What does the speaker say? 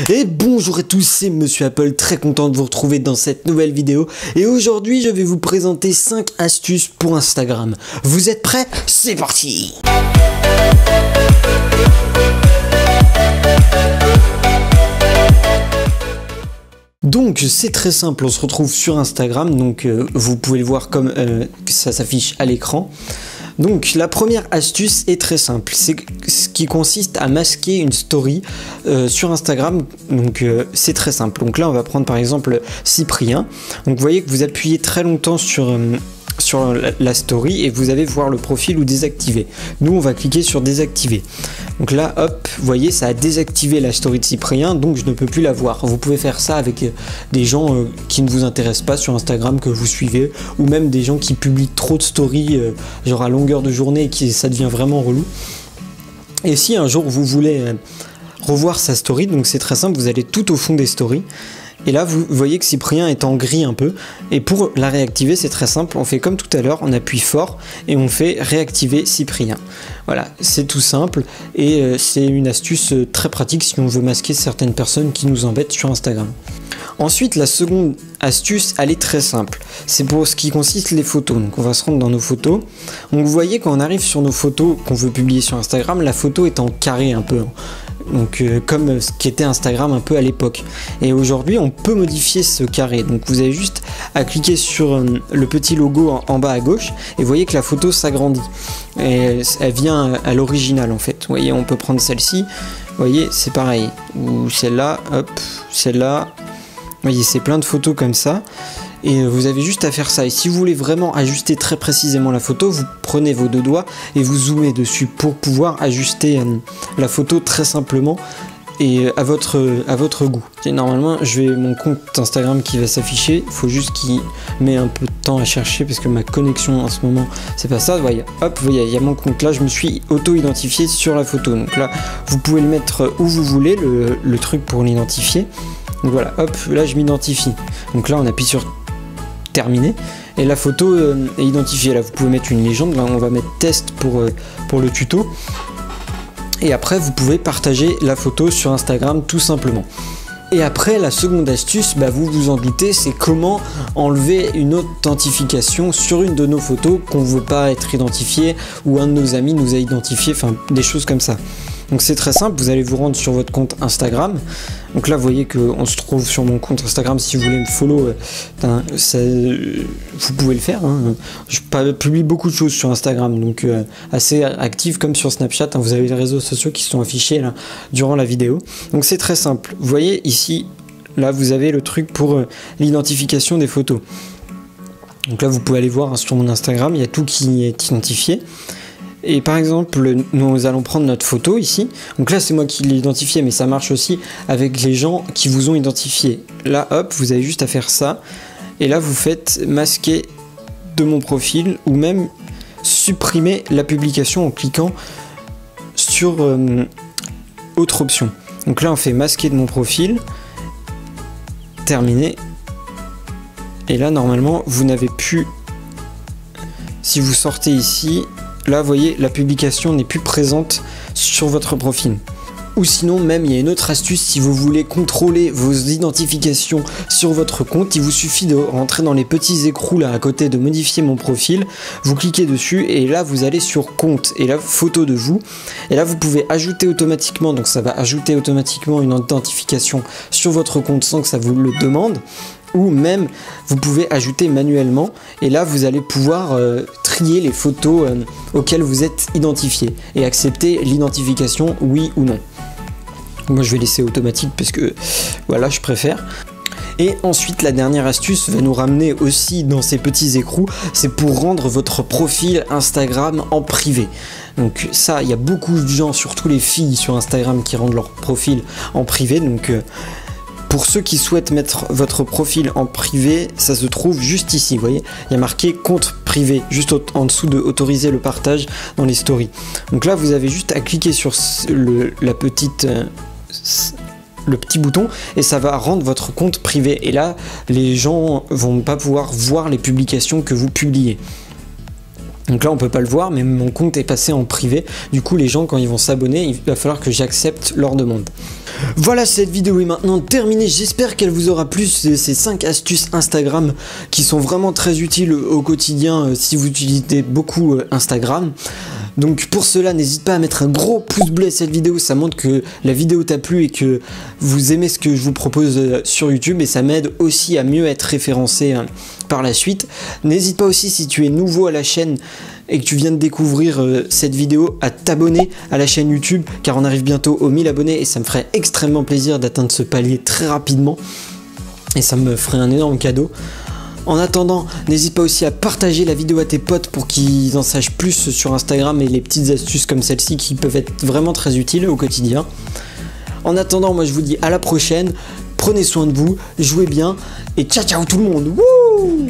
Et bonjour à tous, c'est Monsieur Apple, très content de vous retrouver dans cette nouvelle vidéo. Et aujourd'hui, je vais vous présenter 5 astuces pour Instagram. Vous êtes prêts? C'est parti! Donc c'est très simple, on se retrouve sur Instagram, donc vous pouvez le voir comme ça s'affiche à l'écran. Donc la première astuce est très simple, c'est ce qui consiste à masquer une story sur Instagram. Donc c'est très simple. Donc là on va prendre par exemple Cyprien. Donc vous voyez que vous appuyez très longtemps sur la story et vous allez voir le profil ou désactiver. Nous on va cliquer sur désactiver. Donc là hop, vous voyez ça a désactivé la story de Cyprien, donc je ne peux plus la voir. Vous pouvez faire ça avec des gens qui ne vous intéressent pas sur Instagram, que vous suivez, ou même des gens qui publient trop de stories genre à longueur de journée et qui ça devient vraiment relou. Et si un jour vous voulez revoir sa story, donc c'est très simple, vous allez tout au fond des stories. Et là, vous voyez que Cyprien est en gris un peu. Et pour la réactiver, c'est très simple. On fait comme tout à l'heure, on appuie fort et on fait réactiver Cyprien. Voilà, c'est tout simple. Et c'est une astuce très pratique si on veut masquer certaines personnes qui nous embêtent sur Instagram. Ensuite, la seconde astuce, elle est très simple. C'est pour ce qui consiste les photos. Donc on va se rendre dans nos photos. Donc vous voyez quand on arrive sur nos photos qu'on veut publier sur Instagram, la photo est en carré un peu. Donc comme ce qu'était Instagram un peu à l'époque. Et aujourd'hui on peut modifier ce carré. Donc vous avez juste à cliquer sur le petit logo en bas à gauche et vous voyez que la photo s'agrandit. Et elle vient à l'original en fait. Vous voyez, on peut prendre celle-ci. Vous voyez, c'est pareil. Ou celle-là, hop, celle-là. Vous voyez, c'est plein de photos comme ça. Et vous avez juste à faire ça. Et si vous voulez vraiment ajuster très précisément la photo, vous prenez vos deux doigts et vous zoomez dessus pour pouvoir ajuster la photo très simplement et à votre goût. Et normalement, j'ai mon compte Instagram qui va s'afficher. Il faut juste qu'il met un peu de temps à chercher parce que ma connexion en ce moment, c'est pas ça. Vous voyez, hop, vous voyez, il y a mon compte là. Je me suis auto-identifié sur la photo. Donc là, vous pouvez le mettre où vous voulez, le truc pour l'identifier. Donc voilà, hop, là je m'identifie. Donc là, on appuie sur terminé et la photo est identifiée. Là vous pouvez mettre une légende, là on va mettre test pour le tuto et après vous pouvez partager la photo sur Instagram tout simplement. Et après la seconde astuce, bah, vous vous en doutez, c'est comment enlever une authentification sur une de nos photos qu'on ne veut pas être identifié ou un de nos amis nous a identifié, enfin des choses comme ça. Donc c'est très simple, vous allez vous rendre sur votre compte Instagram. Donc là vous voyez qu'on se trouve sur mon compte Instagram. Si vous voulez me follow, vous pouvez le faire. Hein. Je publie beaucoup de choses sur Instagram, donc assez active comme sur Snapchat. Hein. Vous avez les réseaux sociaux qui sont affichés là durant la vidéo. Donc c'est très simple. Vous voyez ici, là vous avez le truc pour l'identification des photos. Donc là vous pouvez aller voir hein, sur mon Instagram, il y a tout qui est identifié. Et par exemple, nous allons prendre notre photo ici. Donc là, c'est moi qui l'ai identifié, mais ça marche aussi avec les gens qui vous ont identifié. Là, hop, vous avez juste à faire ça. Et là, vous faites masquer de mon profil ou même supprimer la publication en cliquant sur autre option. Donc là, on fait masquer de mon profil. Terminé. Et là, normalement, vous n'avez plus... Si vous sortez ici... Là, vous voyez, la publication n'est plus présente sur votre profil. Ou sinon, même, il y a une autre astuce, si vous voulez contrôler vos identifications sur votre compte, il vous suffit de rentrer dans les petits écrous là à côté de modifier mon profil, vous cliquez dessus et là, vous allez sur compte et là, photo de vous. Et là, vous pouvez ajouter automatiquement, donc ça va ajouter automatiquement une identification sur votre compte sans que ça vous le demande. Ou même vous pouvez ajouter manuellement et là vous allez pouvoir trier les photos auxquelles vous êtes identifié et accepter l'identification oui ou non. Moi je vais laisser automatique parce que voilà, je préfère. Et ensuite la dernière astuce va nous ramener aussi dans ces petits écrous, c'est pour rendre votre profil Instagram en privé. Donc ça, il y a beaucoup de gens, surtout les filles sur Instagram, qui rendent leur profil en privé. Donc pour ceux qui souhaitent mettre votre profil en privé, ça se trouve juste ici, vous voyez, il y a marqué compte privé, juste en dessous de autoriser le partage dans les stories. Donc là, vous avez juste à cliquer sur le petit bouton et ça va rendre votre compte privé. Et là, les gens vont pas pouvoir voir les publications que vous publiez. Donc là on peut pas le voir, mais mon compte est passé en privé. Du coup les gens quand ils vont s'abonner, il va falloir que j'accepte leur demande. Voilà, cette vidéo est maintenant terminée, j'espère qu'elle vous aura plu, ces 5 astuces Instagram qui sont vraiment très utiles au quotidien si vous utilisez beaucoup Instagram. Donc pour cela, n'hésite pas à mettre un gros pouce bleu à cette vidéo, ça montre que la vidéo t'a plu et que vous aimez ce que je vous propose sur YouTube, et ça m'aide aussi à mieux être référencé par la suite. N'hésite pas aussi, si tu es nouveau à la chaîne et que tu viens de découvrir cette vidéo, à t'abonner à la chaîne YouTube, car on arrive bientôt aux 1000 abonnés et ça me ferait extrêmement plaisir d'atteindre ce palier très rapidement et ça me ferait un énorme cadeau. En attendant, n'hésite pas aussi à partager la vidéo à tes potes pour qu'ils en sachent plus sur Instagram et les petites astuces comme celle-ci qui peuvent être vraiment très utiles au quotidien. En attendant, moi je vous dis à la prochaine, prenez soin de vous, jouez bien et ciao ciao tout le monde. Wouh!